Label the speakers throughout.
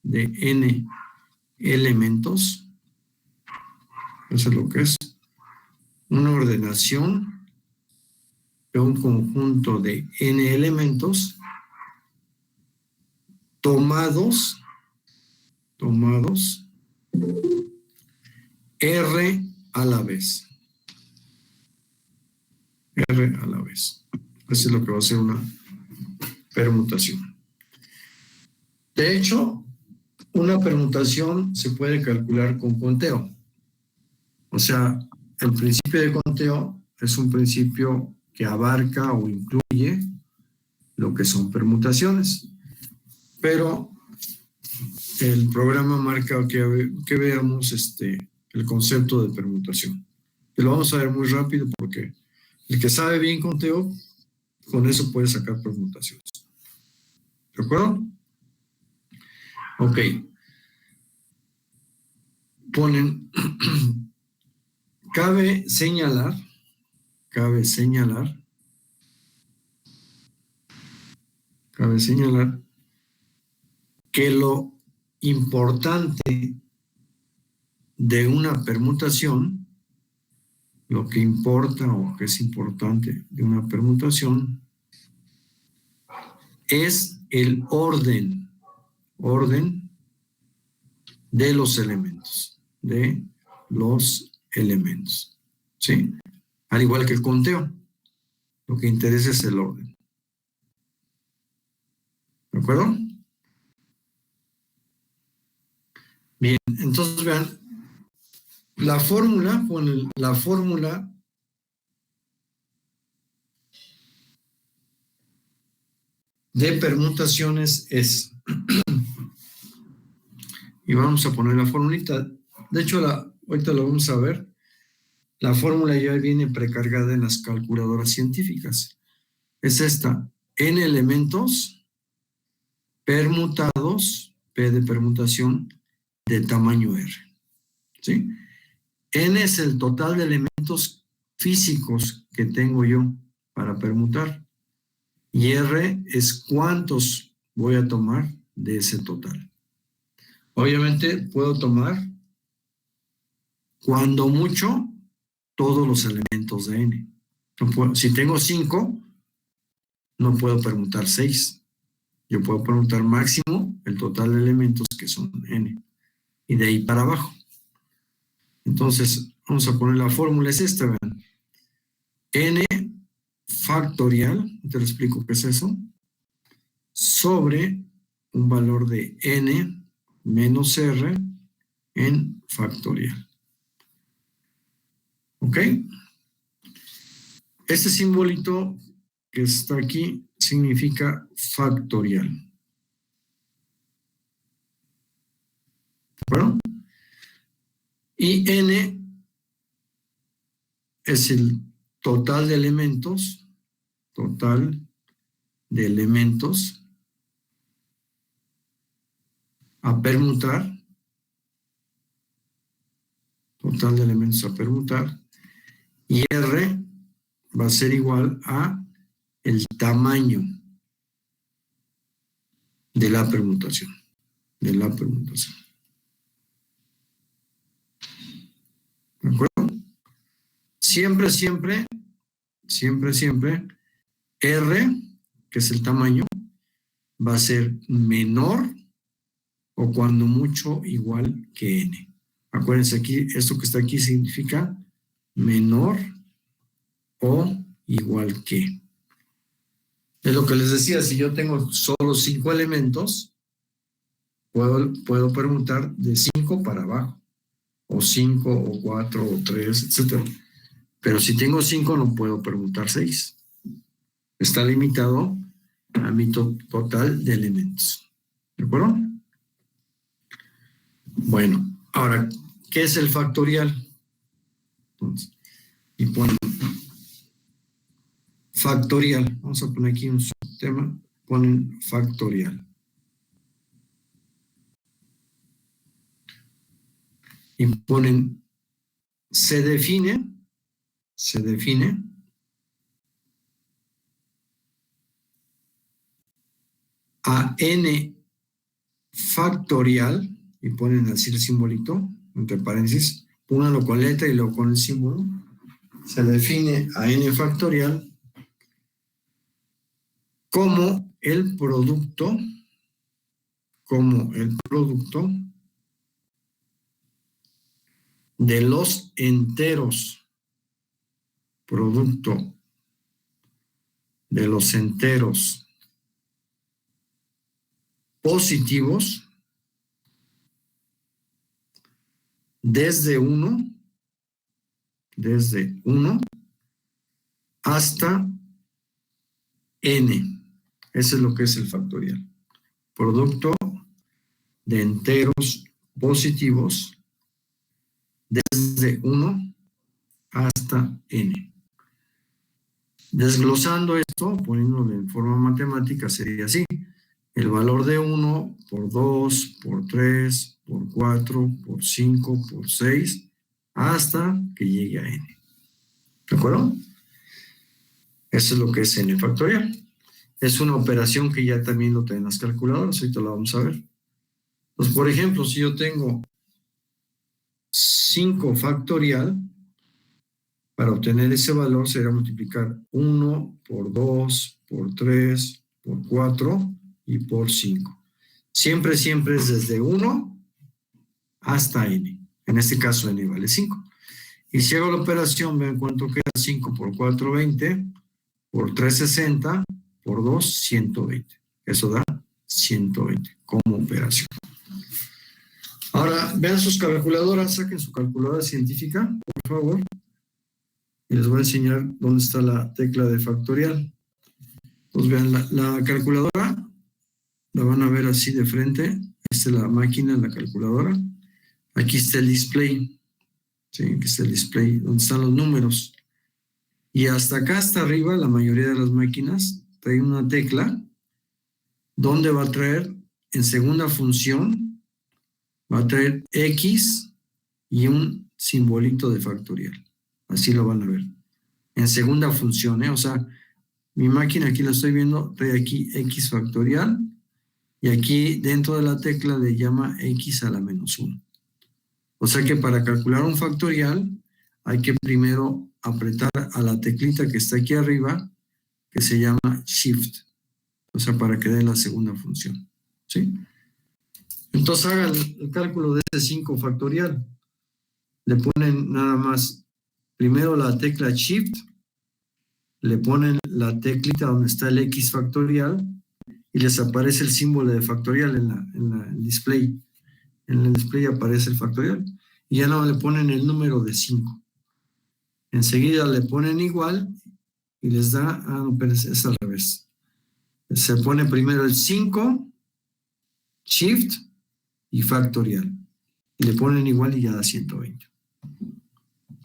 Speaker 1: de n elementos. Eso es lo que es una ordenación de un conjunto de n elementos tomados R a la vez. R a la vez. Eso es lo que va a ser una permutación. De hecho, una permutación se puede calcular con conteo. O sea, el principio de conteo es un principio que abarca o incluye lo que son permutaciones. Pero el programa marca que veamos el concepto de permutación. Y lo vamos a ver muy rápido porque el que sabe bien conteo, con eso puede sacar permutaciones. ¿De acuerdo? Ok. Ponen, cabe señalar que lo importante de una permutación, lo que importa o que es importante de una permutación es el orden de los elementos, ¿sí? Al igual que el conteo, lo que interesa es el orden. ¿De acuerdo? Bien, entonces vean, la fórmula de permutaciones es, y vamos a poner la formulita, de hecho ahorita lo vamos a ver, la fórmula ya viene precargada en las calculadoras científicas. Es esta, n elementos permutados, P de permutación, de tamaño R. ¿Sí? N es el total de elementos físicos que tengo yo para permutar. Y R es cuántos voy a tomar de ese total. Obviamente puedo tomar, cuando mucho, todos los elementos de N. No puedo, si tengo 5, no puedo permutar 6. Yo puedo permutar máximo el total de elementos que son N. Y de ahí para abajo. Entonces, vamos a poner la fórmula, es esta, vean. N factorial, te lo explico qué es eso, sobre un valor de N menos R en factorial. ¿Ok? Este simbolito que está aquí significa factorial. ¿De acuerdo? Y N es el total de elementos, a permutar, y R va a ser igual a el tamaño de la permutación. ¿De acuerdo? Siempre, R, que es el tamaño, va a ser menor o cuando mucho igual que N. Acuérdense aquí, esto que está aquí significa menor o igual que. Es lo que les decía, si yo tengo solo 5 elementos, puedo permutar de 5 para abajo, o 5, o 4, o 3, etc. Pero si tengo 5, no puedo permutar 6. Está limitado a mi total de elementos. ¿De acuerdo? Bueno, ahora, ¿qué es el factorial? Entonces, y ponen factorial. Vamos a poner aquí un subtema. Ponen factorial. Y ponen, se define a n factorial, y ponen así el simbolito, entre paréntesis, pónganlo con letra y luego con el símbolo, se define a n factorial como el producto de los enteros, producto de los enteros positivos desde 1 hasta n. Eso es lo que es el factorial. Producto de enteros positivos desde 1 hasta n. Desglosando esto, poniéndolo en forma matemática, sería así. El valor de 1 por 2, por 3, por 4, por 5, por 6, hasta que llegue a n. ¿De acuerdo? Eso es lo que es n factorial. Es una operación que ya también lo tienen las calculadoras, ahorita lo vamos a ver. Pues, por ejemplo, si yo tengo 5 factorial, para obtener ese valor será multiplicar 1 por 2, por 3, por 4 y por 5. Siempre es desde 1 hasta n. En este caso n vale 5. Y si hago la operación, vean cuánto queda. 5 por 4, 20, por 3, 60, por 2, 120. Eso da 120 como operación. Ahora, vean sus calculadoras, saquen su calculadora científica, por favor. Y les voy a enseñar dónde está la tecla de factorial. Pues vean, la calculadora la van a ver así de frente. Esta es la máquina, la calculadora. Aquí está el display. ¿Sí? Aquí está el display, donde están los números. Y hasta acá, hasta arriba, la mayoría de las máquinas trae una tecla donde va a traer en segunda función, va a traer X y un simbolito de factorial. Así lo van a ver. En segunda función, O sea, mi máquina aquí la estoy viendo, trae aquí X factorial y aquí dentro de la tecla le llama X a la menos 1. O sea que para calcular un factorial hay que primero apretar a la teclita que está aquí arriba, que se llama Shift. O sea, para que dé la segunda función. ¿Sí? Entonces hagan el cálculo de ese 5 factorial. Le ponen nada más primero la tecla Shift, le ponen la teclita donde está el X factorial y les aparece el símbolo de factorial en el display. En el display aparece el factorial y ya no le ponen el número de 5. Enseguida le ponen igual y les da, no, pero es al revés. Se pone primero el 5, Shift y factorial. Y le ponen igual y ya da 120.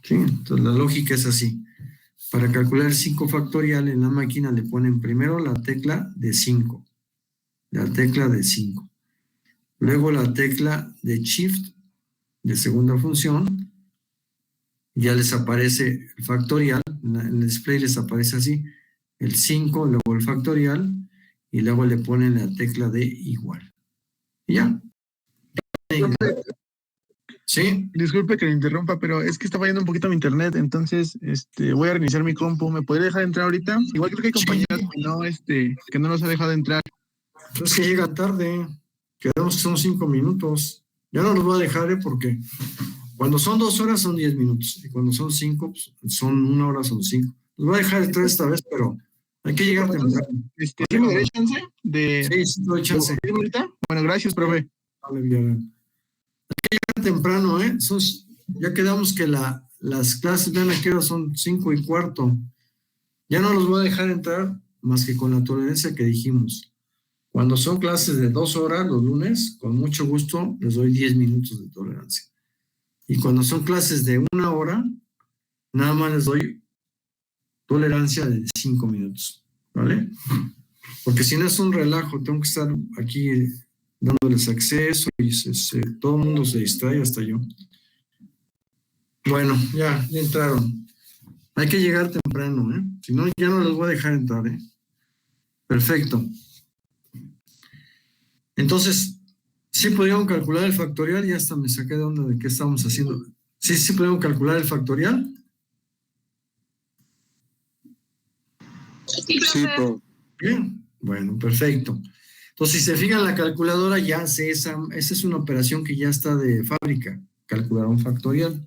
Speaker 1: ¿Sí? Entonces la lógica es así. Para calcular el 5 factorial en la máquina le ponen primero la tecla de 5. La tecla de 5. Luego la tecla de Shift de segunda función. Ya les aparece el factorial. En el display les aparece así. El 5, luego el factorial. Y luego le ponen la tecla de igual. Y ya. ¿Sí?
Speaker 2: Disculpe que le interrumpa, pero es que está fallando un poquito mi internet, entonces voy a reiniciar mi compu. ¿Me podría dejar entrar ahorita? Igual creo que hay compañeros que no los ha dejado entrar.
Speaker 1: Es que llega tarde. Quedamos que son 5 minutos. Ya no los voy a dejar, porque cuando son 2 horas son 10 minutos. Y cuando son 5, pues, son 1 hora, son 5. Los voy a dejar entrar esta vez, pero hay que llegar temprano.
Speaker 2: ¿Sí me daréis chance?
Speaker 1: Sí, doy chance.
Speaker 2: Bueno, gracias, profe.
Speaker 1: Vale, bien. Hay que llegar temprano, ya quedamos que las clases, vean aquí son 5:15. Ya no los voy a dejar entrar más que con la tolerancia que dijimos. Cuando son clases de 2 horas los lunes, con mucho gusto les doy 10 minutos de tolerancia. Y cuando son clases de 1 hora, nada más les doy tolerancia de 5 minutos. ¿Vale? Porque si no es un relajo, tengo que estar aquí dándoles acceso y todo el mundo se distrae, hasta yo. Bueno, ya entraron. Hay que llegar temprano, Si no, ya no les voy a dejar entrar, Perfecto. Entonces, Sí, podríamos calcular el factorial, ya hasta me saqué de onda de qué estamos haciendo. Sí, podemos calcular el factorial.
Speaker 3: Sí, profe.
Speaker 1: Bien, bueno, perfecto. Entonces, si se fijan, la calculadora ya hace esa es una operación que ya está de fábrica, calcular un factorial.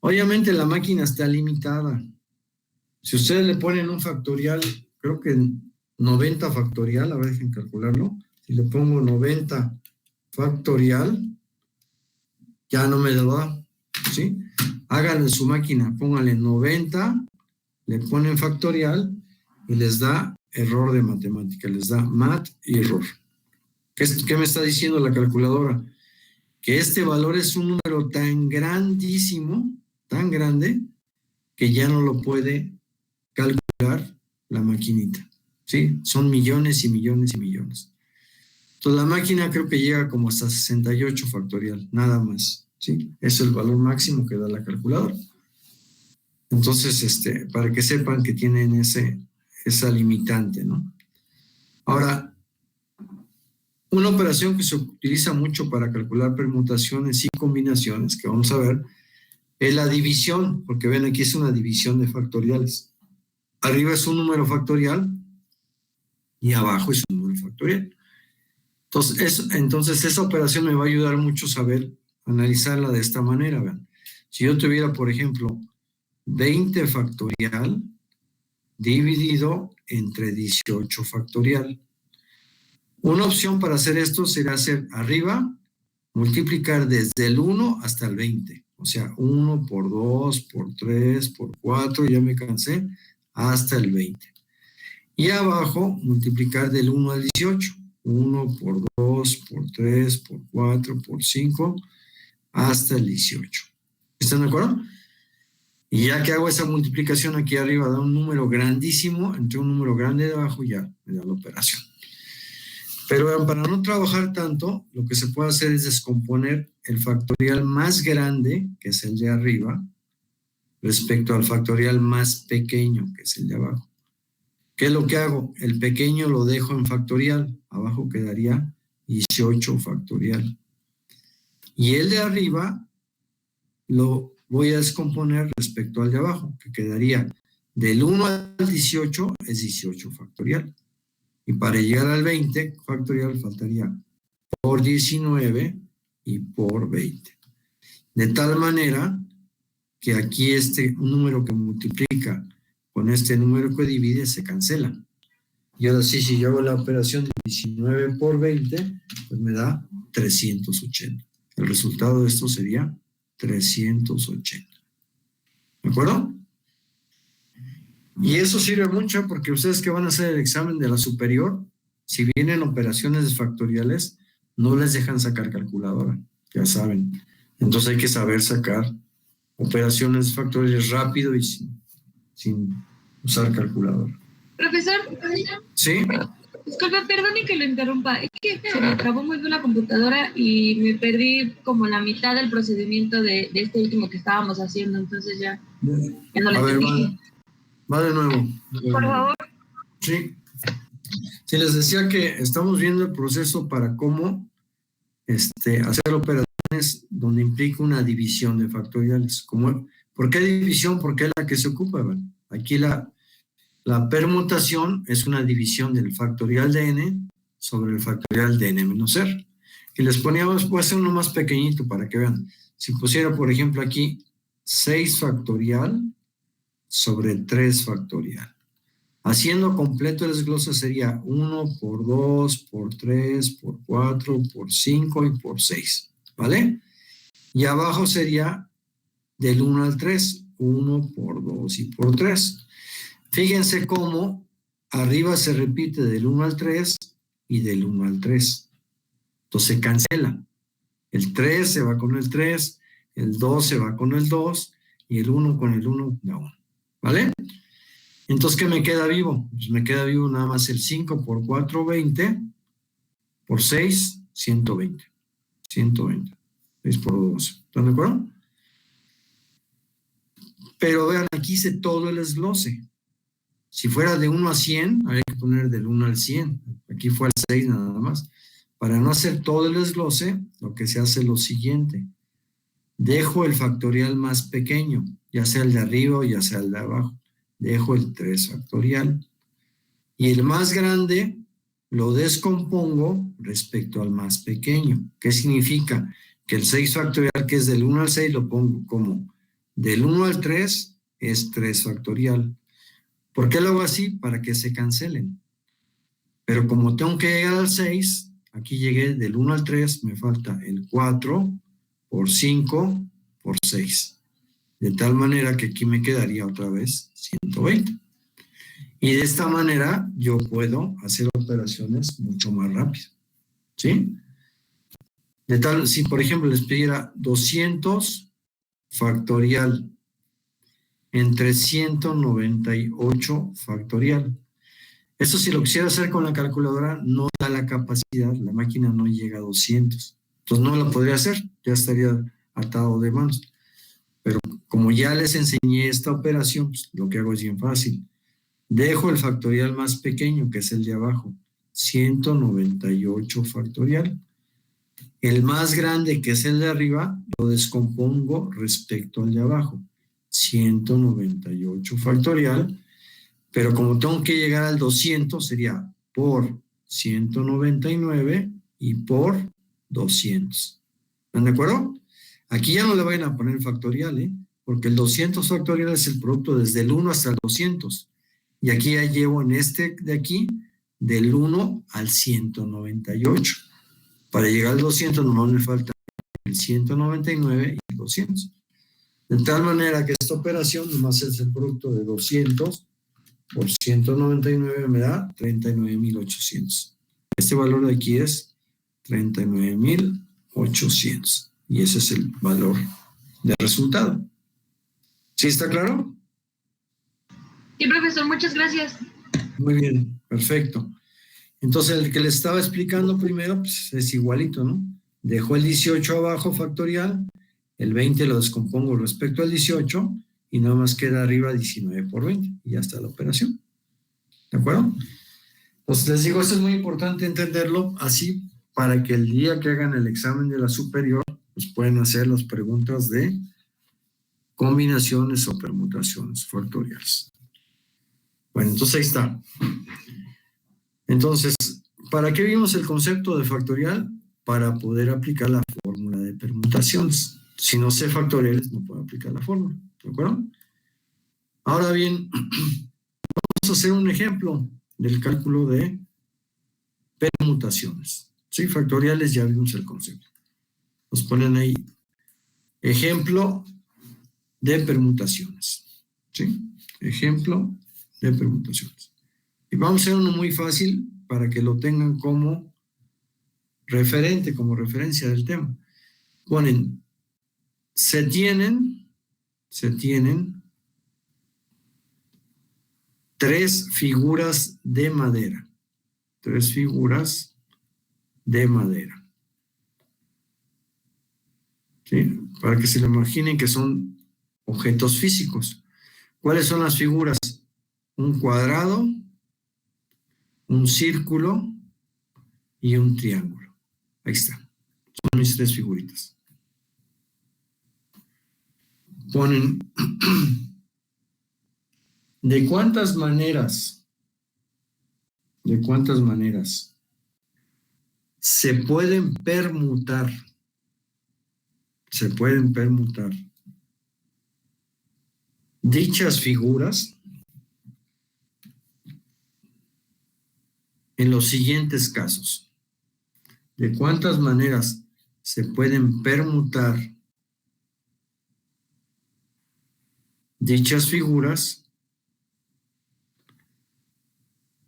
Speaker 1: Obviamente la máquina está limitada. Si ustedes le ponen un factorial, creo que 90 factorial, a ver, dejen calcularlo. Si le pongo 90 factorial, ya no me lo da, ¿sí? Háganle su máquina, pónganle 90, le ponen factorial y les da error de matemática, les da mat y error. ¿Qué me está diciendo la calculadora? Que este valor es un número tan grandísimo, tan grande, que ya no lo puede calcular la maquinita, ¿sí? Son millones y millones y millones. Entonces la máquina creo que llega como hasta 68 factorial, nada más, ¿sí? Es el valor máximo que da la calculadora. Entonces, para que sepan que tienen esa limitante, ¿no? Ahora, una operación que se utiliza mucho para calcular permutaciones y combinaciones, que vamos a ver, es la división, porque ven aquí es una división de factoriales. Arriba es un número factorial y abajo es un número factorial. Entonces esa operación me va a ayudar mucho a saber analizarla de esta manera. ¿Ven? Si yo tuviera, por ejemplo, 20 factorial dividido entre 18 factorial. Una opción para hacer esto será hacer arriba, multiplicar desde el 1 hasta el 20. O sea, 1 por 2, por 3, por 4, ya me cansé, hasta el 20. Y abajo, multiplicar del 1 al 18. 1 por 2, por 3, por 4, por 5, hasta el 18. ¿Están de acuerdo? Y ya que hago esa multiplicación aquí arriba, da un número grandísimo, entre un número grande de abajo ya me da la operación. Pero para no trabajar tanto, lo que se puede hacer es descomponer el factorial más grande, que es el de arriba, respecto al factorial más pequeño, que es el de abajo. ¿Qué es lo que hago? El pequeño lo dejo en factorial, abajo quedaría 18 factorial. Y el de arriba lo voy a descomponer respecto al de abajo, que quedaría del 1 al 18 es 18 factorial. Y para llegar al 20 factorial faltaría por 19 y por 20. De tal manera que aquí un número que multiplica con este número que divide se cancela. Y ahora sí, si yo hago la operación de 19 por 20, pues me da 380. El resultado de esto sería 380. ¿De acuerdo? Y eso sirve mucho porque ustedes que van a hacer el examen de la superior, si vienen operaciones factoriales, no les dejan sacar calculadora, ya saben. Entonces hay que saber sacar operaciones factoriales rápido y sin usar calculadora.
Speaker 4: Profesor.
Speaker 1: ¿Sí?
Speaker 4: Disculpe, perdone que lo interrumpa. Es que se me trabó muy bien la computadora y me perdí como la mitad del procedimiento de este último que estábamos haciendo. Entonces ya no le entendí.
Speaker 1: Va de nuevo.
Speaker 4: Por favor.
Speaker 1: Sí. Si les decía que estamos viendo el proceso para cómo hacer operaciones donde implica una división de factoriales. ¿Por qué división? Porque es la que se ocupa. ¿Verdad? Aquí la permutación es una división del factorial de n sobre el factorial de n menos r. Y les poníamos, puede ser uno más pequeñito para que vean. Si pusiera, por ejemplo, aquí 6 factorial sobre 3 factorial. Haciendo completo el desglose sería 1 por 2, por 3, por 4, por 5 y por 6. ¿Vale? Y abajo sería del 1 al 3. 1 por 2 y por 3. Fíjense cómo arriba se repite del 1 al 3 y del 1 al 3. Entonces se cancela. El 3 se va con el 3, el 2 se va con el 2 y el 1 con el 1 da 1. ¿Vale? Entonces, ¿qué me queda vivo? Pues me queda vivo nada más el 5 por 4, 20, por 6, 120. 120. 6 por 12. ¿Están de acuerdo? Pero vean, aquí hice todo el desglose. Si fuera de 1 a 100, habría que poner del 1 al 100. Aquí fue al 6 nada más. Para no hacer todo el desglose, lo que se hace es lo siguiente. Dejo el factorial más pequeño, ya sea el de arriba o ya sea el de abajo. Dejo el 3 factorial. Y el más grande lo descompongo respecto al más pequeño. ¿Qué significa? Que el 6 factorial, que es del 1 al 6, lo pongo como del 1 al 3 es 3 factorial. ¿Por qué lo hago así? Para que se cancelen. Pero como tengo que llegar al 6, aquí llegué del 1 al 3, me falta el 4 por 5 por 6. De tal manera que aquí me quedaría otra vez 120. Y de esta manera yo puedo hacer operaciones mucho más rápido. ¿Sí? De tal, si por ejemplo les pidiera 200 factorial entre 198 factorial. Esto si lo quisiera hacer con la calculadora no da la capacidad, la máquina no llega a 200. Entonces no lo podría hacer, ya estaría atado de manos. Pero como ya les enseñé esta operación, pues, lo que hago es bien fácil. Dejo el factorial más pequeño, que es el de abajo, 198 factorial. El más grande, que es el de arriba, lo descompongo respecto al de abajo, 198 factorial. Pero como tengo que llegar al 200, sería por 199 y por 200. ¿Están de acuerdo? Aquí ya no le vayan a poner factorial, porque el 200 factorial es el producto desde el 1 hasta el 200. Y aquí ya llevo en este de aquí del 1 al 198. Para llegar al 200 nomás me falta el 199 y el 200. De tal manera que esta operación nomás es el producto de 200 por 199 me da 39,800. Este valor de aquí es 39,800. Y ese es el valor del resultado. ¿Sí está claro?
Speaker 4: Sí, profesor, muchas gracias.
Speaker 1: Muy bien, perfecto. Entonces, el que le estaba explicando primero, pues es igualito, ¿no? Dejo el 18 abajo factorial, el 20 lo descompongo respecto al 18 y nada más queda arriba 19 por 20 y ya está la operación. ¿De acuerdo? Entonces, les digo, esto es muy importante entenderlo así para que el día que hagan el examen de la superior, pues pueden hacer las preguntas de combinaciones o permutaciones factoriales. Bueno, entonces ahí está. Entonces, ¿para qué vimos el concepto de factorial? Para poder aplicar la fórmula de permutaciones. Si no sé factoriales, no puedo aplicar la fórmula. ¿De acuerdo? Ahora bien, vamos a hacer un ejemplo del cálculo de permutaciones. Sí, factoriales ya vimos el concepto. Nos ponen ahí ejemplo de permutaciones. ¿Sí? Ejemplo de permutaciones. Y vamos a hacer uno muy fácil para que lo tengan como referente, como referencia del tema. Ponen, se tienen 3 figuras de madera. 3 figuras de madera. ¿Sí? Para que se lo imaginen que son objetos físicos. ¿Cuáles son las figuras? Un cuadrado, un círculo y un triángulo. Ahí está. Son mis 3 figuritas. Ponen, ¿de cuántas maneras se pueden permutar? Se pueden permutar dichas figuras en los siguientes casos. ¿De cuántas maneras se pueden permutar dichas figuras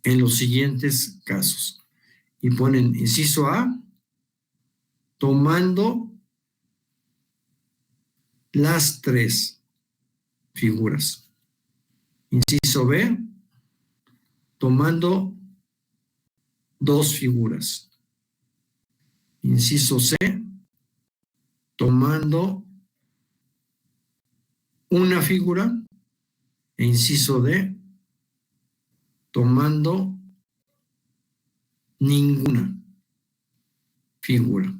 Speaker 1: en los siguientes casos? Y ponen inciso A, tomando las 3 figuras. Inciso B, tomando 2 figuras. Inciso C, tomando una figura. E inciso D, tomando ninguna figura.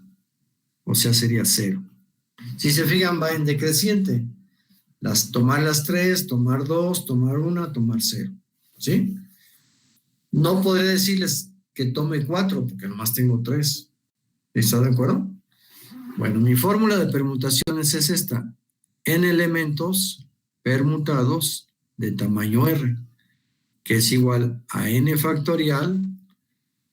Speaker 1: O sea, sería 0. Si se fijan, va en decreciente. Tomar las 3, tomar 2, tomar 1, tomar 0. ¿Sí? No podré decirles que tome 4 porque nomás tengo 3. ¿Está de acuerdo? Bueno, mi fórmula de permutaciones es esta. N elementos permutados de tamaño R, que es igual a N factorial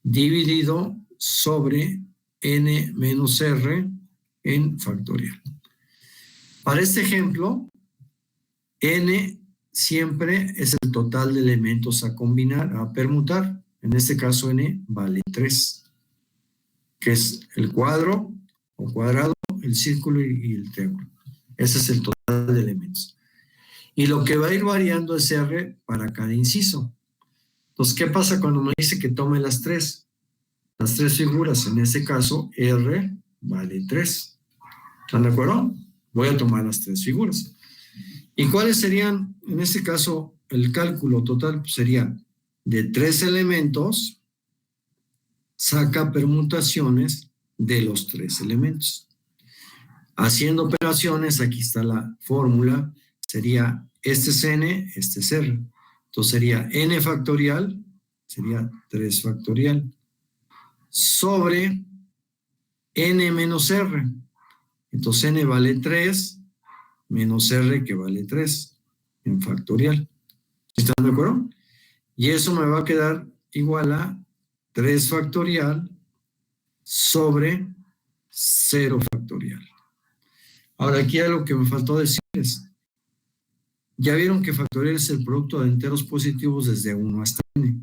Speaker 1: dividido sobre N menos R en factorial. Para este ejemplo, N siempre es el total de elementos a combinar, a permutar. En este caso, N vale 3, que es el cuadro o cuadrado, el círculo y el triángulo. Ese es el total de elementos. Y lo que va a ir variando es R para cada inciso. Entonces, ¿qué pasa cuando me dice que tome las 3? Las 3 figuras, en este caso, R vale 3. ¿Están de acuerdo? Voy a tomar las 3 figuras. ¿Y cuáles serían, en este caso, el cálculo total? Pues sería de 3 elementos, saca permutaciones de los 3 elementos. Haciendo operaciones, aquí está la fórmula, sería este es N, este es R. Entonces sería N factorial, sería 3 factorial, sobre N menos R. Entonces N vale 3, menos R que vale 3, en factorial. ¿Están de acuerdo? Y eso me va a quedar igual a 3 factorial sobre 0 factorial. Ahora, aquí hay algo que me faltó decirles. Ya vieron que factorial es el producto de enteros positivos desde 1 hasta n.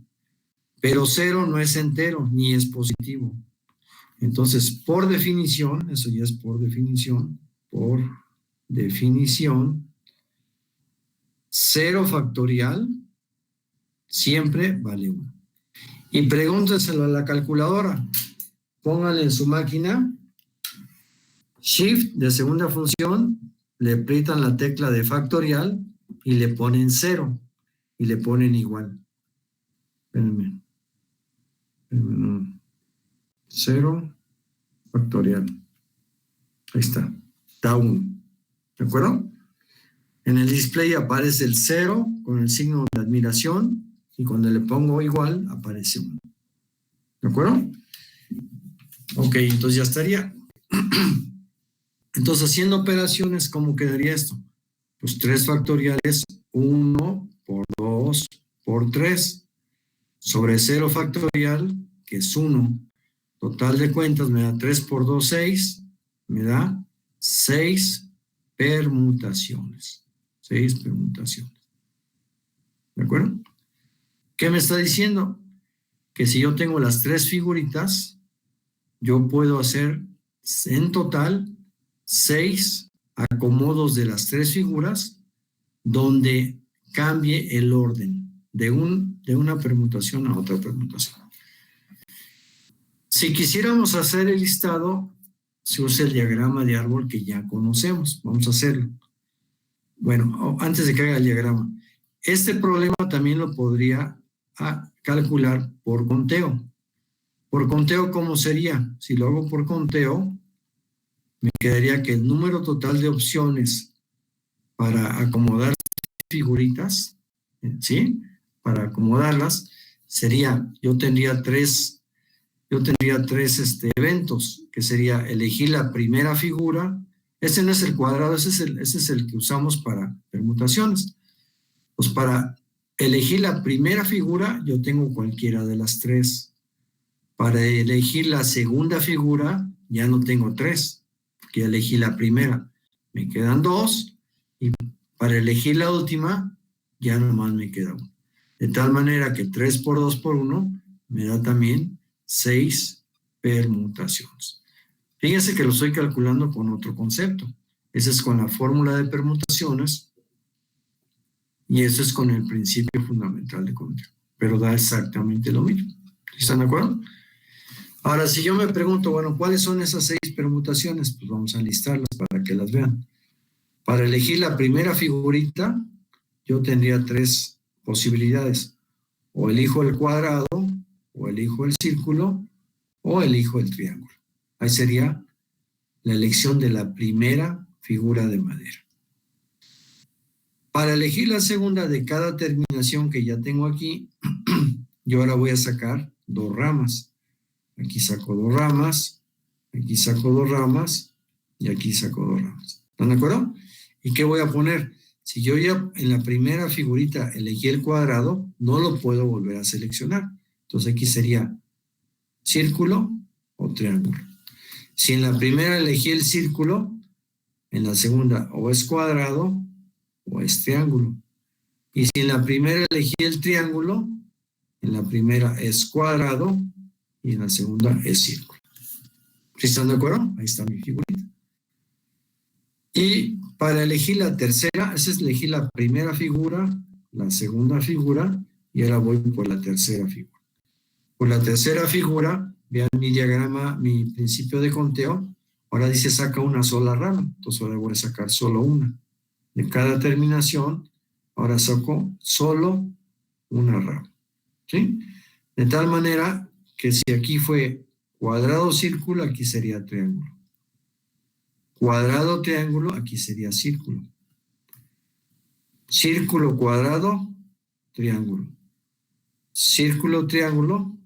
Speaker 1: Pero 0 no es entero, ni es positivo. Entonces, por definición, eso ya es por definición, 0 factorial siempre vale 1. Y pregúntenselo a la calculadora. Pónganle en su máquina Shift de segunda función, le aprietan la tecla de factorial y le ponen 0 y le ponen igual. Espérenme. 0 factorial. Ahí está. Da 1. ¿De acuerdo? En el display aparece el 0 con el signo de admiración y cuando le pongo igual aparece 1. ¿De acuerdo? Ok, entonces ya estaría. Entonces, haciendo operaciones, ¿cómo quedaría esto? Pues 3 factoriales, 1 por 2 por 3, sobre 0 factorial, que es 1. Total de cuentas me da 3 por 2, 6, me da 6 permutaciones. 6 permutaciones. ¿De acuerdo? ¿Qué me está diciendo? Que si yo tengo las 3 figuritas, yo puedo hacer en total 6 acomodos de las 3 figuras donde cambie el orden de una permutación a otra permutación. Si quisiéramos hacer el listado, se usa el diagrama de árbol que ya conocemos. Vamos a hacerlo. Bueno, antes de que haga el diagrama, este problema también lo podría calcular por conteo. Por conteo, ¿cómo sería? Si lo hago por conteo, me quedaría que el número total de opciones para acomodar figuritas, ¿sí? Para acomodarlas, sería, yo tendría tres eventos, que sería elegir la primera figura. Ese no es el cuadrado, ese es el que usamos para permutaciones. Pues para elegir la primera figura, yo tengo cualquiera de las 3. Para elegir la segunda figura, ya no tengo 3, porque ya elegí la primera. Me quedan 2, y para elegir la última, ya nomás me queda 1. De tal manera que 3 por 2 por 1 me da también 6 permutaciones. Fíjense que lo estoy calculando con otro concepto. Ese es con la fórmula de permutaciones y eso es con el principio fundamental de conteo. Pero da exactamente lo mismo. ¿Están de acuerdo? Ahora, si yo me pregunto, bueno, ¿cuáles son esas 6 permutaciones? Pues vamos a listarlas para que las vean. Para elegir la primera figurita, yo tendría 3 posibilidades. O elijo el cuadrado, o elijo el círculo, o elijo el triángulo. Ahí sería la elección de la primera figura de madera. Para elegir la segunda de cada terminación que ya tengo aquí, yo ahora voy a sacar 2 ramas. Aquí saco 2 ramas, aquí saco 2 ramas y aquí saco 2 ramas. ¿Están de acuerdo? ¿Y qué voy a poner? Si yo ya en la primera figurita elegí el cuadrado, no lo puedo volver a seleccionar. Entonces aquí sería círculo o triángulo. Si en la primera elegí el círculo, en la segunda o es cuadrado o es triángulo. Y si en la primera elegí el triángulo, en la primera es cuadrado y en la segunda es círculo. ¿Sí están de acuerdo? Ahí está mi figurita. Y para elegir la tercera, esa es elegir la primera figura, la segunda figura, y ahora voy por la tercera figura. Por la tercera figura, vean mi diagrama, mi principio de conteo, ahora dice saca una sola rama, entonces ahora voy a sacar solo una. De cada terminación, ahora saco solo una rama. ¿Sí? De tal manera que si aquí fue cuadrado, círculo, aquí sería triángulo. Cuadrado, triángulo, aquí sería círculo. Círculo, cuadrado, triángulo. Círculo, triángulo,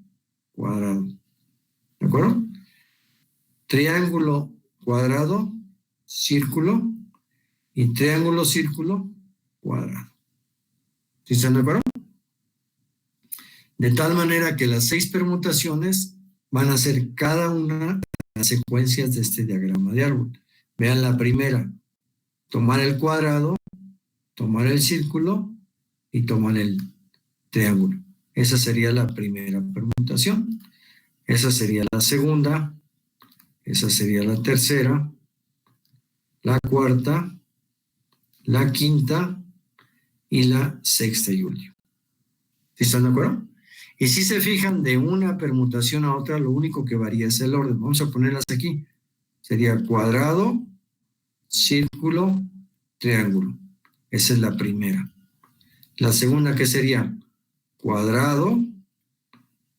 Speaker 1: cuadrado. ¿De acuerdo? Triángulo, cuadrado, círculo y triángulo, círculo, cuadrado. ¿Sí están de acuerdo? De tal manera que las 6 permutaciones van a ser cada una de las secuencias de este diagrama de árbol. Vean la primera, tomar el cuadrado, tomar el círculo y tomar el triángulo. Esa sería la primera permutación. Esa sería la segunda, esa sería la tercera, la cuarta, la quinta y la sexta y última. ¿Sí están de acuerdo? Y si se fijan de una permutación a otra, lo único que varía es el orden. Vamos a ponerlas aquí. Sería cuadrado, círculo, triángulo. Esa es la primera. La segunda, ¿qué sería? Cuadrado,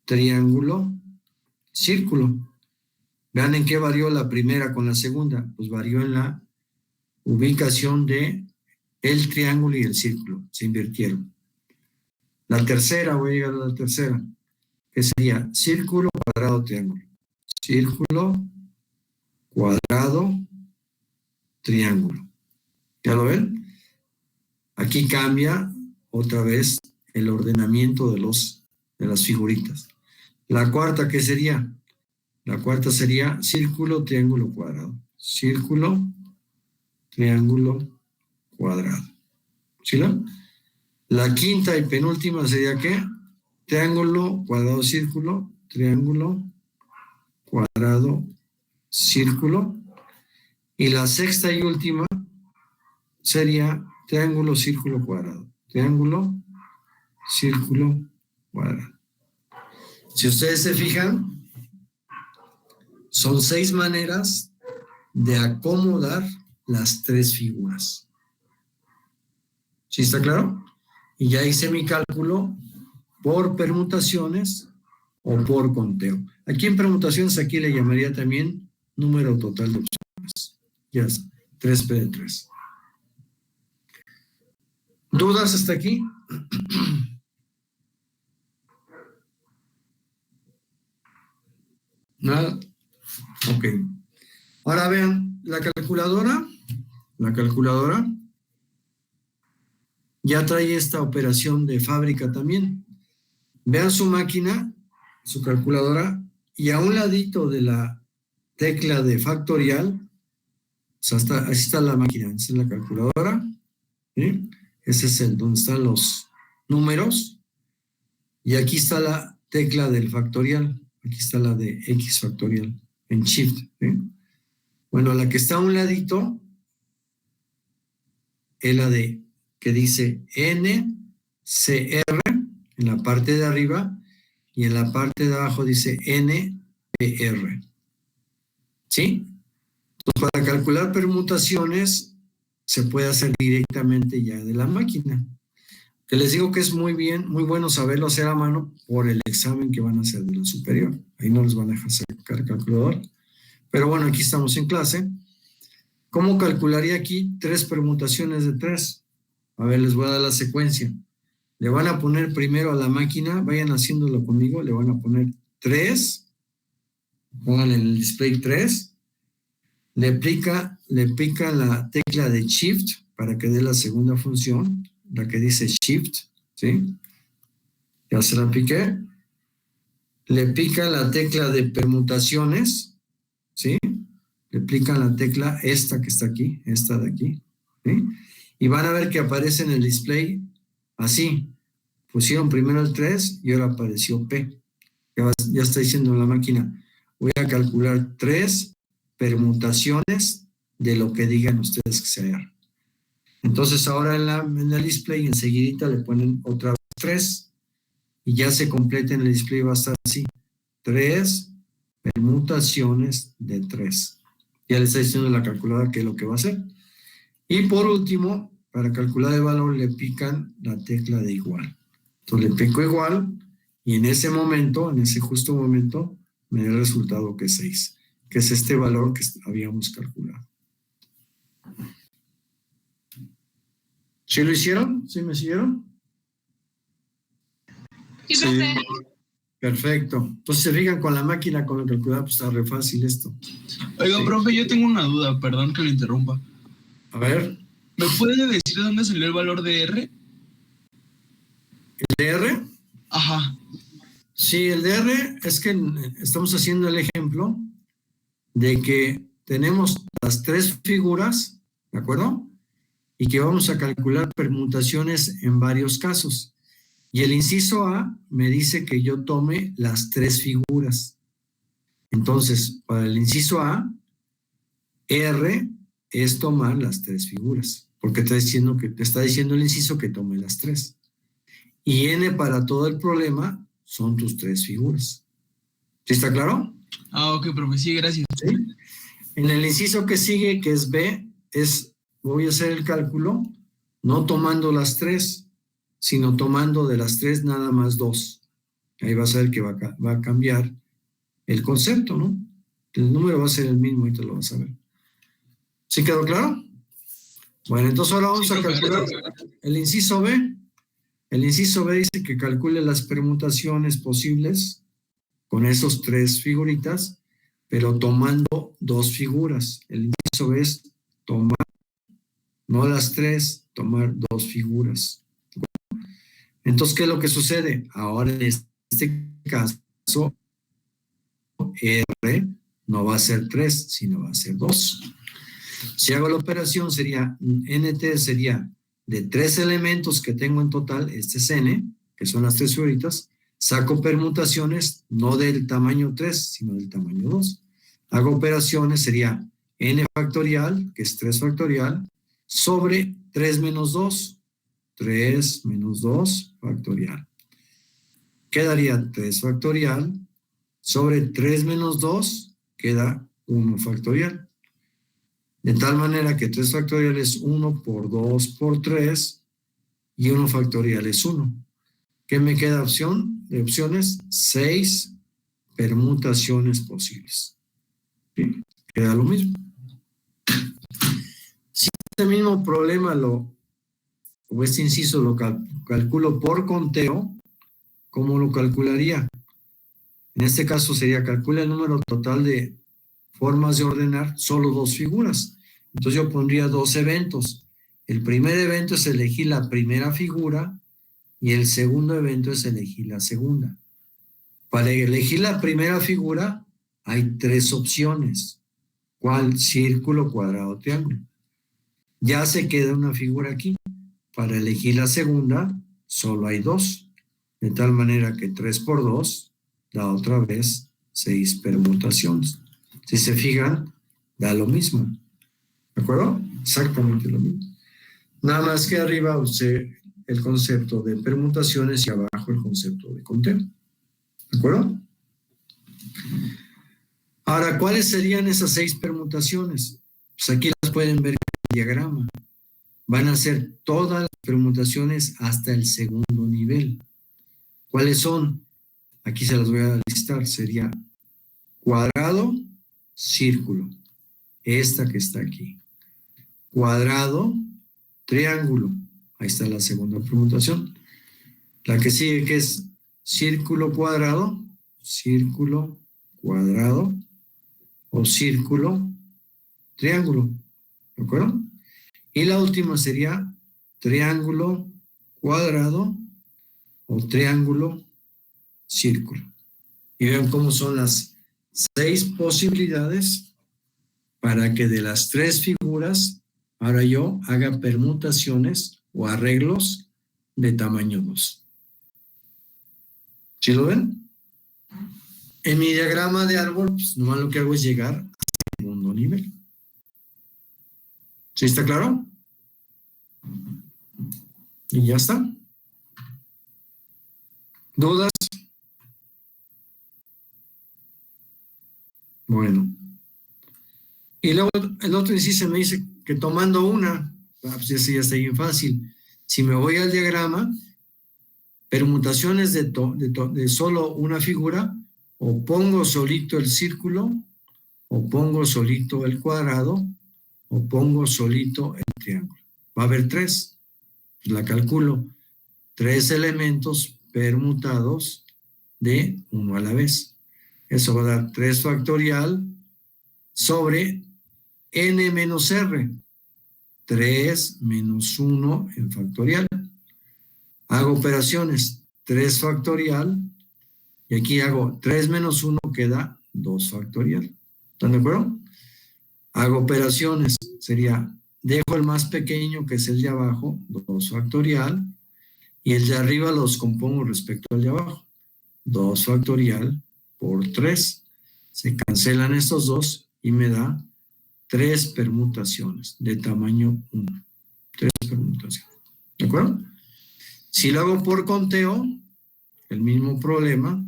Speaker 1: triángulo, círculo. Vean en qué varió la primera con la segunda. Pues varió en la ubicación de el triángulo y el círculo. Se invirtieron. La tercera, voy a llegar a la tercera, que sería círculo, cuadrado, triángulo. Círculo, cuadrado, triángulo. ¿Ya lo ven? Aquí cambia otra vez el ordenamiento de las figuritas. La cuarta, ¿qué sería? La cuarta sería círculo, triángulo, cuadrado. Círculo, triángulo, cuadrado. ¿Sí no? La quinta y penúltima sería ¿qué? Triángulo, cuadrado, círculo, triángulo, cuadrado, círculo. Y la sexta y última sería triángulo, círculo, cuadrado. Triángulo, círculo, cuadrado. Si ustedes se fijan, son 6 maneras de acomodar las 3 figuras. ¿Sí está claro? Y ya hice mi cálculo por permutaciones o por conteo. Aquí en permutaciones, aquí le llamaría también número total de opciones. Ya está, 3P de 3. ¿Dudas hasta aquí? ¿Nada? Ok. Ahora vean, la calculadora ya trae esta operación de fábrica también. Vean su máquina, su calculadora, y a un ladito de la tecla de factorial, o sea, así está la máquina, esa es la calculadora, ¿sí? Ese es donde están los números, y aquí está la tecla del factorial, aquí está la de X factorial, en Shift, ¿sí? Bueno, la que está a un ladito es la de que dice NCR en la parte de arriba y en la parte de abajo dice NPR. ¿Sí? Entonces, para calcular permutaciones se puede hacer directamente ya de la máquina. Que les digo que es muy bueno saberlo hacer a mano por el examen que van a hacer de la superior. Ahí no les van a dejar sacar calculador, Pero bueno, aquí estamos en clase. ¿Cómo calcularía aquí 3 permutaciones de 3? A ver, les voy a dar la secuencia. Le van a poner primero a la máquina, vayan haciéndolo conmigo, le van a poner 3, pongan en el display 3, le pica la tecla de Shift para que dé la segunda función, la que dice Shift, ¿sí? Ya se la piqué. Le pica la tecla de permutaciones, ¿sí? Le pican la tecla esta que está aquí, esta de aquí, ¿sí? Y van a ver que aparece en el display así. Pusieron primero el 3 y ahora apareció P. Ya está diciendo la máquina, voy a calcular 3 permutaciones de lo que digan ustedes que sea. Entonces ahora en el display enseguidita le ponen otra vez 3 y ya se completa en el display, va a estar así, 3 permutaciones de 3. Ya le está diciendo la calculadora qué es lo que va a hacer. Y por último, para calcular el valor le pican la tecla de igual. Entonces le pico igual y en ese momento, en ese justo momento, me da el resultado que es 6, que es este valor que habíamos calculado. ¿Sí lo hicieron? ¿Sí me siguieron?
Speaker 4: Sí, profe.
Speaker 1: Perfecto. Entonces se fijan con la máquina, con la calculadora, pues está re fácil esto.
Speaker 3: Oiga,
Speaker 1: Sí.
Speaker 3: profe, yo tengo una duda, perdón que lo interrumpa.
Speaker 1: A ver,
Speaker 3: ¿Me puede decir de dónde salió el valor de R?
Speaker 1: ¿el DR?
Speaker 3: Ajá.
Speaker 1: Sí, el DR es que estamos haciendo el ejemplo de que tenemos las 3 figuras, ¿de acuerdo? Y que vamos a calcular permutaciones en varios casos. Y el inciso A me dice que yo tome las 3 figuras. Entonces, para el inciso A, R es tomar las 3 figuras, porque te está diciendo el inciso que tome las 3. Y N para todo el problema son tus 3 figuras. ¿Sí está claro?
Speaker 3: Ah, ok, profe, sí, gracias.
Speaker 1: ¿Sí? En el inciso que sigue, que es B, voy a hacer el cálculo no tomando las 3, sino tomando de las 3 nada más 2. Ahí vas a ver que va a cambiar el concepto, ¿no? El número va a ser el mismo, ahorita lo vas a ver. ¿Sí quedó claro? Bueno, entonces ahora vamos a calcular el inciso B. El inciso B dice que calcule las permutaciones posibles con esos 3 figuritas, pero tomando 2 figuras. El inciso B es tomar, no las 3, tomar 2 figuras. Entonces, ¿qué es lo que sucede? Ahora en este caso, R no va a ser 3, sino va a ser 2. Si hago la operación, NT sería de 3 elementos que tengo en total, este es N, que son las 3 figuritas, saco permutaciones no del tamaño 3, sino del tamaño 2. Hago operaciones, sería N factorial, que es 3 factorial, sobre 3 menos 2. 3 menos 2 factorial. Quedaría 3 factorial sobre 3 menos 2 queda 1 factorial. De tal manera que 3 factorial es 1 por 2 por 3 y 1 factorial es 1. ¿Qué me queda de opciones? 6 permutaciones posibles. ¿Sí? Queda lo mismo. Si este mismo problema o este inciso lo calculo por conteo, ¿cómo lo calcularía? En este caso sería calcula el número total de formas de ordenar solo 2 figuras. Entonces yo pondría 2 eventos. El primer evento es elegir la primera figura y el segundo evento es elegir la segunda. Para elegir la primera figura hay 3 opciones. ¿Cuál? Círculo, cuadrado, triángulo. Ya se queda una figura aquí. Para elegir la segunda, solo hay 2. De tal manera que 3 por 2 da otra vez 6 permutaciones. Si se fijan, da lo mismo. ¿De acuerdo? Exactamente lo mismo. Nada más que arriba usé el concepto de permutaciones y abajo el concepto de conteo. ¿De acuerdo? Ahora, ¿cuáles serían esas 6 permutaciones? Pues aquí las pueden ver en el diagrama. Van a ser todas las permutaciones hasta el segundo nivel. ¿Cuáles son? Aquí se las voy a listar. Sería cuadrado, círculo. Esta que está aquí. Cuadrado, triángulo. Ahí está la segunda permutación. La que sigue, que es círculo cuadrado o círculo triángulo. ¿De acuerdo? Y la última sería triángulo cuadrado o triángulo círculo. Y vean cómo son las 6 posibilidades para que de las 3 figuras ahora yo haga permutaciones o arreglos de tamaño 2. ¿Sí lo ven? En mi diagrama de árbol, pues nomás lo que hago es llegar al segundo nivel. ¿Sí está claro? Y ya está. ¿Dudas? Bueno. Y luego el otro inciso me dice que tomando una, pues ese ya está bien fácil. Si me voy al diagrama, permutaciones de solo una figura, o pongo solito el círculo, o pongo solito el cuadrado, o pongo solito el triángulo. Va a haber 3. Pues la calculo. 3 elementos permutados de 1 a la vez. Eso va a dar 3 factorial sobre n menos r. 3 menos 1 en factorial. Hago operaciones. 3 factorial. Y aquí hago 3 menos 1 queda 2 factorial. ¿Están de acuerdo? Hago operaciones. Sería, dejo el más pequeño que es el de abajo, 2 factorial. Y el de arriba los compongo respecto al de abajo. 2 factorial por 3. Se cancelan estos dos y me da 3 permutaciones de tamaño 1. 3 permutaciones. ¿De acuerdo? Si lo hago por conteo, el mismo problema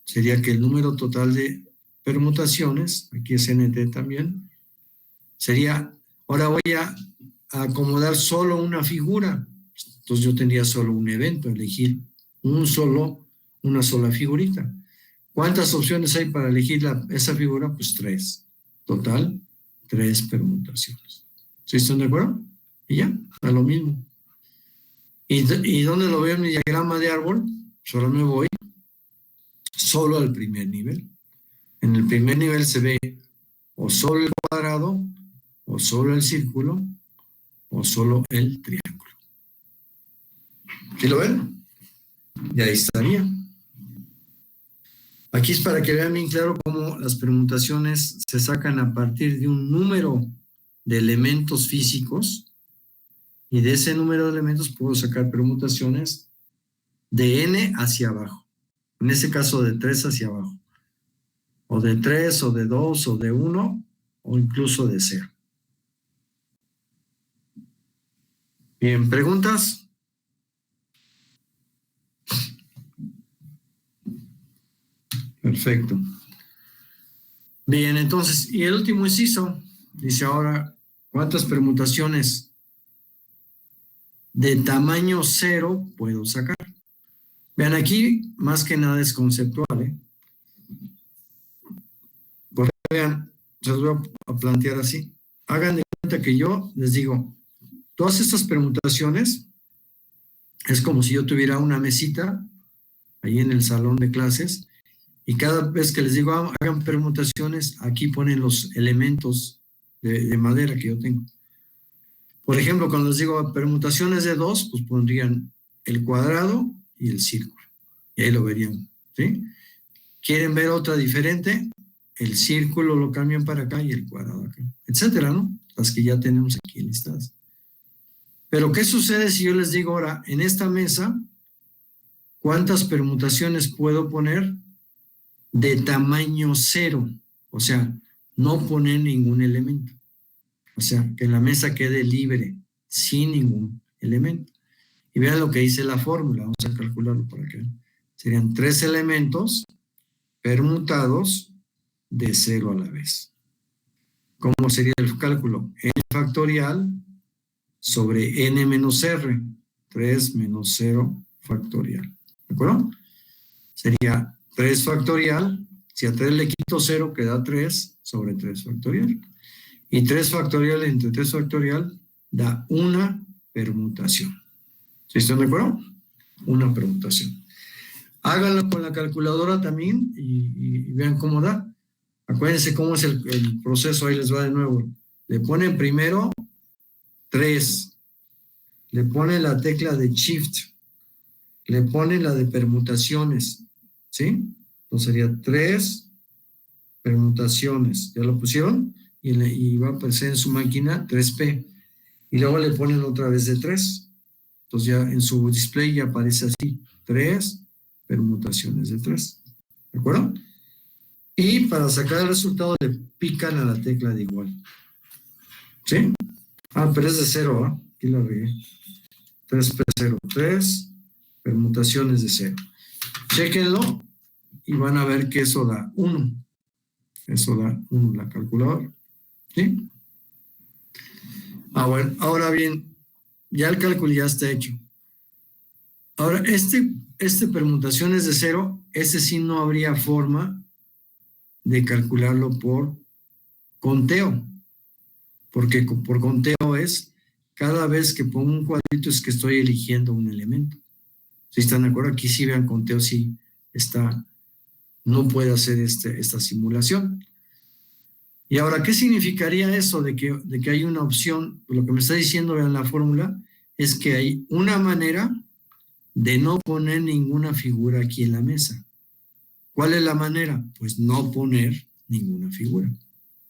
Speaker 1: sería que el número total de permutaciones, aquí es NT también, sería, ahora voy a acomodar solo una figura. Entonces yo tendría solo un evento, elegir una sola figurita. ¿Cuántas opciones hay para elegir esa figura? Pues 3. Total, 3 permutaciones. ¿Sí están de acuerdo? Y ya, da lo mismo. ¿Y dónde lo veo en mi diagrama de árbol? Solo me voy solo al primer nivel. En el primer nivel se ve o solo el cuadrado, o solo el círculo, o solo el triángulo. ¿Sí lo ven? Y ahí estaría. Aquí es para que vean bien claro cómo las permutaciones se sacan a partir de un número de elementos físicos, y de ese número de elementos puedo sacar permutaciones de n hacia abajo. En este caso de 3 hacia abajo. O de 3, o de 2, o de 1, o incluso de 0. Bien, ¿preguntas? Perfecto. Bien, entonces, y el último inciso, dice ahora, ¿cuántas permutaciones de tamaño 0 puedo sacar? Vean, aquí más que nada es conceptual, ¿eh? Porque vean, se los voy a plantear así. Hagan de cuenta que yo les digo, todas estas permutaciones es como si yo tuviera una mesita ahí en el salón de clases, y cada vez que les digo hagan permutaciones, aquí ponen los elementos de madera que yo tengo. Por ejemplo, cuando les digo permutaciones de 2, pues pondrían el cuadrado y el círculo. Y ahí lo verían, ¿sí? ¿Quieren ver otra diferente? El círculo lo cambian para acá y el cuadrado acá, etcétera, ¿no? Las que ya tenemos aquí listadas. Pero ¿qué sucede si yo les digo ahora, en esta mesa, cuántas permutaciones puedo poner de tamaño 0? O sea, no poner ningún elemento. O sea, que la mesa quede libre, sin ningún elemento. Y vean lo que dice la fórmula. Vamos a calcularlo para que vean. Serían 3 elementos permutados de 0 a la vez. ¿Cómo sería el cálculo? N factorial sobre n menos r. 3 menos 0 factorial. ¿De acuerdo? Sería 3 factorial Si a 3 le quito 0, queda 3 sobre 3 factorial. Y 3 factorial entre 3 factorial da una permutación. ¿Sí están de acuerdo? Una permutación. Háganlo con la calculadora también y vean cómo da. Acuérdense cómo es el proceso, ahí les va de nuevo. Le ponen primero 3, le ponen la tecla de Shift, le ponen la de permutaciones, ¿sí? Entonces sería 3 permutaciones, ¿ya lo pusieron? Y va a aparecer en su máquina 3P. Y luego le ponen otra vez de 3. Entonces ya en su display ya aparece así, 3 permutaciones de 3. ¿De acuerdo? Y para sacar el resultado le pican a la tecla de igual. ¿Sí? Ah, pero es de 0, ¿ah? Aquí la regué. 3P0, 3 permutaciones de 0. Chéquenlo y van a ver que eso da 1. Eso da 1 la calculadora. ¿Sí? Ah, bueno, ahora bien, ya el cálculo ya está hecho. Ahora, este permutaciones de 0, ese sí no habría forma de calcularlo por conteo, porque por conteo es cada vez que pongo un cuadrito es que estoy eligiendo un elemento. ¿Sí están de acuerdo? Aquí sí vean conteo, sí está, no puede hacer esta simulación. Y ahora, ¿qué significaría eso de que hay una opción? Lo que me está diciendo, vean la fórmula, es que hay una manera de no poner ninguna figura aquí en la mesa. ¿Cuál es la manera? Pues no poner ninguna figura.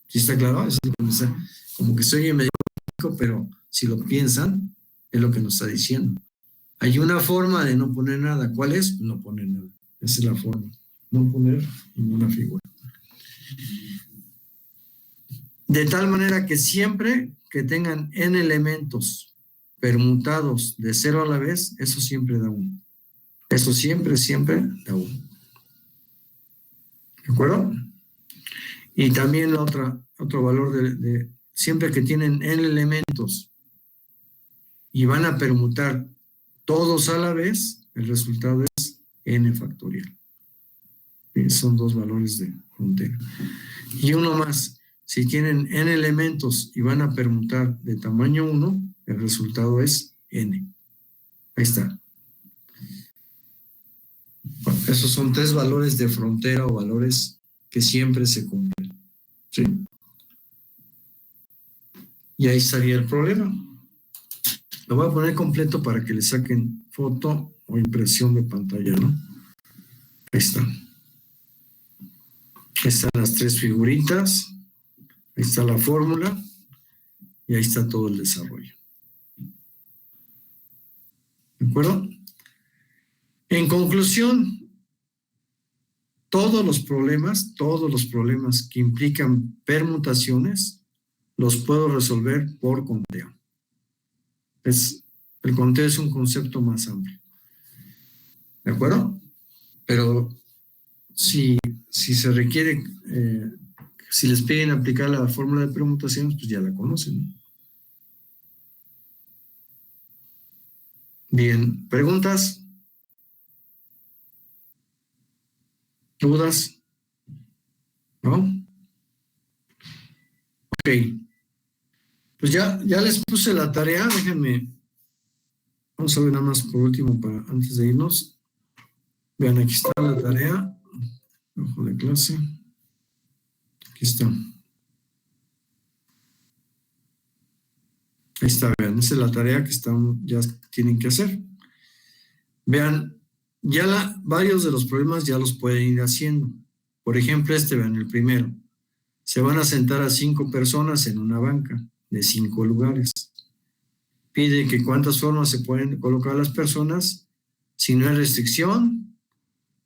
Speaker 1: ¿Sí está claro? Eso es lo que me está, como que soy medio técnico, pero si lo piensan, es lo que nos está diciendo. Hay una forma de no poner nada. ¿Cuál es? No poner nada. Esa es la forma. No poner ninguna figura. De tal manera que siempre que tengan n elementos permutados de 0 a la vez, eso siempre da 1. Eso siempre da 1. ¿De acuerdo? Y también otro valor de siempre que tienen n elementos y van a permutar todos a la vez, el resultado es n factorial. Son dos valores de frontera. Y uno más. Si tienen n elementos y van a permutar de tamaño 1, el resultado es n. Ahí está. Bueno, esos son 3 valores de frontera o valores que siempre se cumplen. ¿Sí? Y ahí estaría el problema. Lo voy a poner completo para que le saquen foto o impresión de pantalla, ¿no? Ahí está. Ahí están las 3 figuritas. Ahí está la fórmula y ahí está todo el desarrollo. ¿De acuerdo? En conclusión, todos los problemas que implican permutaciones, los puedo resolver por conteo. El conteo es un concepto más amplio. ¿De acuerdo? Pero si se requiere... si les piden aplicar la fórmula de permutaciones, pues ya la conocen, ¿no? Bien, ¿preguntas? ¿Dudas? ¿No? Ok. Pues ya les puse la tarea, déjenme. Vamos a ver nada más por último, antes de irnos. Vean, aquí está la tarea. Ojo de clase. Aquí está. Ahí está, vean, esa es la tarea que ya tienen que hacer. Vean, varios de los problemas ya los pueden ir haciendo. Por ejemplo, vean, el primero. Se van a sentar a 5 personas en una banca de 5 lugares. Pide que cuántas formas se pueden colocar las personas, si no hay restricción,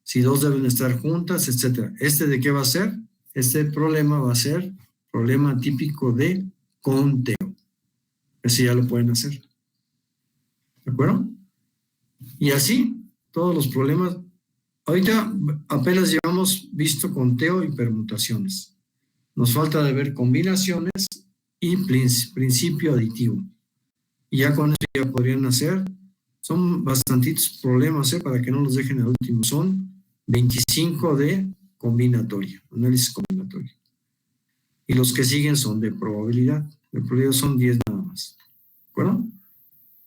Speaker 1: si 2 deben estar juntas, etc. ¿De qué va a ser? Este problema va a ser problema típico de conteo. Ese ya lo pueden hacer. ¿De acuerdo? Y así, todos los problemas. Ahorita apenas llevamos visto conteo y permutaciones. Nos falta de ver combinaciones y principio aditivo. Y ya con eso ya podrían hacer. Son bastantitos problemas, para que no los dejen al último. Son 25 de combinatoria, análisis combinatorio. Y los que siguen son de probabilidad. De probabilidad son 10 nada más. ¿De acuerdo?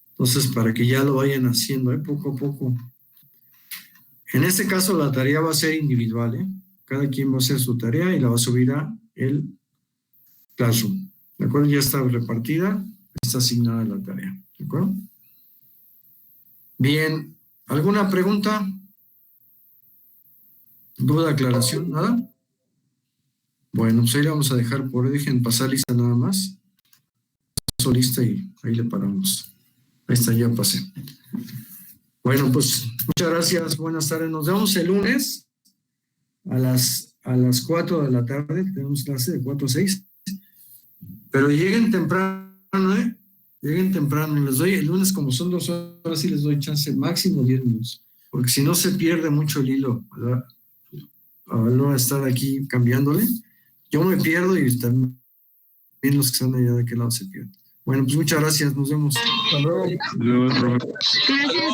Speaker 1: Entonces, para que ya lo vayan haciendo, poco a poco. En este caso, la tarea va a ser individual, Cada quien va a hacer su tarea y la va a subir a el Classroom. ¿De acuerdo? Ya está repartida, está asignada la tarea. ¿De acuerdo? Bien. ¿Alguna pregunta? ¿Duda, aclaración? ¿Nada? Bueno, pues ahí la vamos a dejar por ahí. Dejen pasar lista nada más. Paso lista y ahí le paramos. Ahí está, ya pasé. Bueno, pues muchas gracias. Buenas tardes. Nos vemos el lunes a las 4 de la tarde. Tenemos clase de 4 a 6. Pero lleguen temprano, Lleguen temprano. Les doy el lunes, como son 2 horas, sí les doy chance máximo 10 minutos. Porque si no se pierde mucho el hilo, ¿verdad? A no estar aquí cambiándole. Yo me pierdo y también los que están allá de aquel lado se pierden. Bueno, pues muchas gracias. Nos vemos.
Speaker 2: Hasta luego.
Speaker 4: Gracias.